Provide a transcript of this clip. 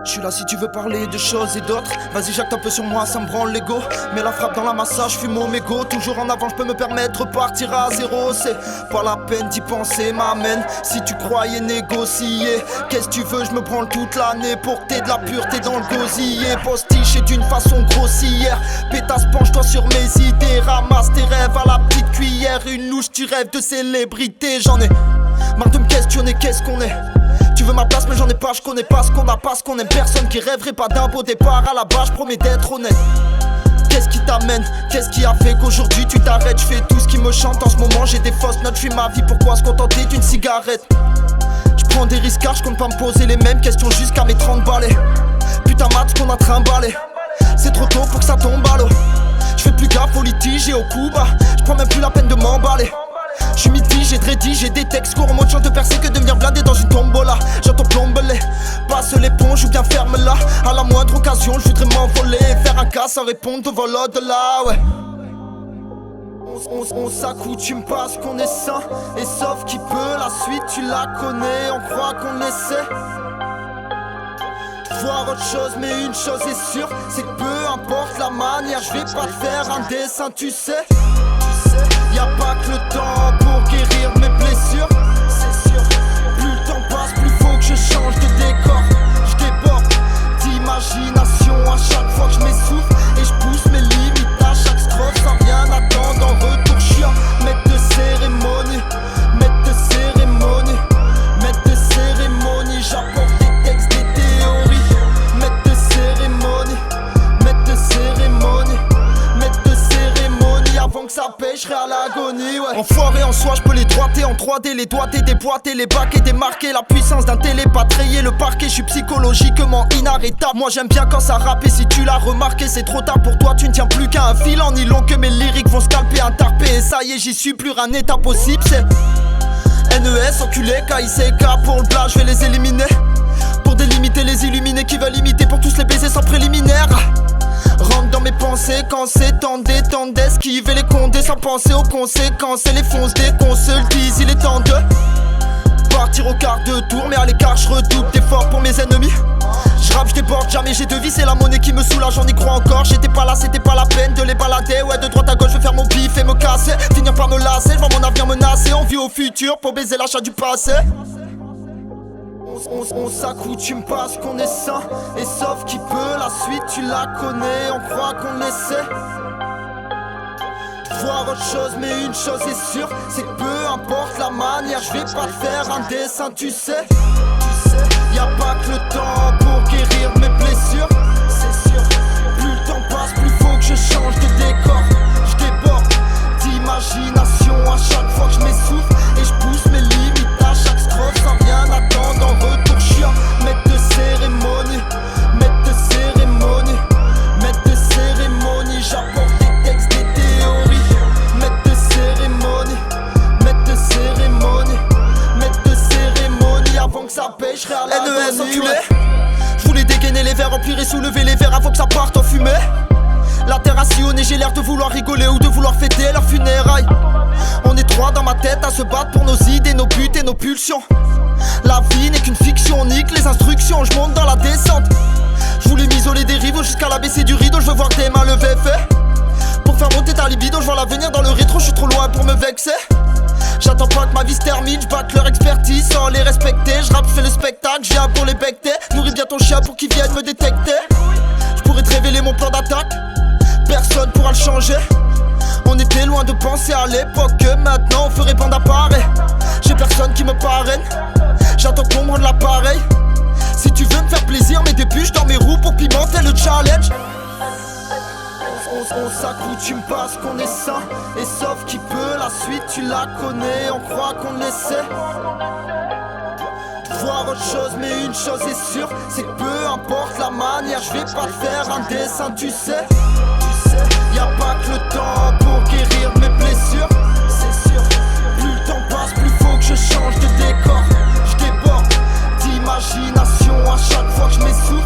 Je suis là si tu veux parler de choses et d'autres. Vas-y jacte un peu sur moi, ça me branle l'ego. Mets la frappe dans la massage, fume mon mégot. Toujours en avant, je peux me permettre repartir à zéro. C'est pas la peine d'y penser, m'amène. Si tu croyais négocier, qu'est-ce que tu veux, je me branle toute l'année. Pour que t'aies de la pureté dans le gosier. Postiche et d'une façon grossière. Pétasse, penche-toi sur mes idées. Ramasse tes rêves à la petite cuillère. Une louche, tu rêves de célébrité. J'en ai marre de me questionner, qu'est-ce qu'on est. Tu veux ma place mais j'en ai pas, je connais pas ce qu'on a, pas ce qu'on aime. Personne qui rêverait pas d'un beau départ à la base, je promets d'être honnête. Qu'est-ce qui t'amène, qu'est-ce qui a fait qu'aujourd'hui tu t'arrêtes? Je fais tout ce qui me chante en ce moment, j'ai des fausses notes, je suis ma vie, pourquoi se contenter d'une cigarette? Je prends des risques car je compte pas me poser les mêmes questions jusqu'à mes 30 balais. Putain mat qu'on a trimballé, c'est trop tôt pour que ça tombe à l'eau. Je fais plus gaffe au litige et au coup bas, je prends même plus la peine de m'emballer. Je suis mitigé, j'ai j'ai des textes courts en mode chance de percer que de venir blander dans une tombola. J'entends plombeler, passe l'éponge ou bien ferme-la. À la moindre occasion, je voudrais m'envoler et faire un cas sans répondre au vol au-delà, ouais. On s'accoutume parce qu'on est sain. Et sauf qui peut, la suite tu la connais. On croit qu'on essaie voir autre chose, mais une chose est sûre, c'est que peu importe la manière, je vais pas te faire un dessin, tu sais. Y'a pas que le temps pour guérir mes blessures, c'est sûr. Plus le temps passe, plus faut que je change de décor. Je déborde d'imagination à chaque fois que je m'essouffle. Et je pousse mes limites à chaque strophe sans rien attendre. En retour je suis un maître de cérémonie. Maître de cérémonie. Maître de cérémonie. J'apporte des textes, des théories. Maître de cérémonie. Maître de cérémonie. Maître de cérémonie. Avant que ça paye, je serai à l'agonie, ouais. Enfoiré en soi, je peux les droiter en 3D. Les doigtés déboîter, les bacs et démarquer. La puissance d'un télépathe, rayer le parquet. Je suis psychologiquement inarrêtable. Moi j'aime bien quand ça rappe et si tu l'as remarqué, c'est trop tard pour toi, tu ne tiens plus qu'à un fil en nylon. Que mes lyriques vont scalper un tarpé. Et ça y est, j'y suis plus un état possible, c'est NES, enculé, KICK. Pour le plat, je vais les éliminer. Pour délimiter les illuminés qui veulent imiter. Pour tous les baiser sans préliminaire. Rentre dans mes pensées quand c'est temps d'étendre, d'esquiver les condés sans penser aux conséquences. Et les fonces dès qu'on se le dise, il est temps de partir au quart de tour. Mais à l'écart je redouble d'efforts pour mes ennemis. Je rappe, je déborde, jamais j'ai de vie, c'est la monnaie qui me soulage, j'en y crois encore. J'étais pas là, c'était pas la peine de les balader. Ouais, de droite à gauche, je vais faire mon bif et me casser. Finir par me lasser, je vois mon avenir menacé. On vit au futur pour baiser l'achat du passé. On s'accoutume parce qu'on est sain. Et sauf qui peut, la suite tu la connais. On croit qu'on essaie voir autre chose, mais une chose est sûre, c'est que peu importe la manière, je vais pas te faire un dessin, tu sais. Y'a pas que le temps pour guérir mes blessures, c'est sûr. Plus le temps passe, plus faut que je change de décor. Je déborde d'imagination à chaque fois que je m'essouffle. Et je pousse mes limites à chaque strophe sans rien attendre. En retour je suis un maître de cérémonie. Maître de cérémonie. Maître de cérémonie. J'apporte des textes, des théories. Maître de cérémonie. Maître de cérémonie. Maître de cérémonie. Avant que ça paye, je serai à la NES enculé. Je voulais dégainer les verres, remplir et soulever les verres avant que ça parte en fumée. La terre a sillonné, j'ai l'air de vouloir rigoler ou de vouloir fêter leur funérailles. On est trois dans ma tête à se battre pour nos idées, nos buts et nos pulsions. La vie n'est qu'une fiction, on nique les instructions, je monte dans la descente. Je voulais m'isoler des rivaux jusqu'à la baissée du rideau, je veux voir tes mains levées fait. Pour faire monter ta libido, je vois l'avenir dans le rétro, je suis trop loin pour me vexer. J'attends pas que ma vie se termine, je batte leur expertise sans les respecter. Je rappe, je fais le spectacle, je viens pour les becter. Nourris bien ton chien pour qu'il vienne me détecter. Je pourrais te révéler mon plan d'attaque, personne pourra le changer. On était loin de penser à l'époque que maintenant on ferait bande à pareil. J'ai personne qui me parraine, j'attends qu'on me rende l'appareil. Si tu veux me faire plaisir, mets des bûches dans mes roues pour pimenter le challenge. On s'accoutume parce qu'on est sain. Et sauf qui peut, la suite tu la connais. On croit qu'on essaie voir autre chose, mais une chose est sûre, c'est que peu importe la manière, je vais pas te faire un dessin, tu sais. Y'a pas que le temps pour guérir mes blessures, c'est sûr. Plus le temps passe, plus faut que je change de décor. Je déborde d'imagination à chaque fois que je m'essouffle.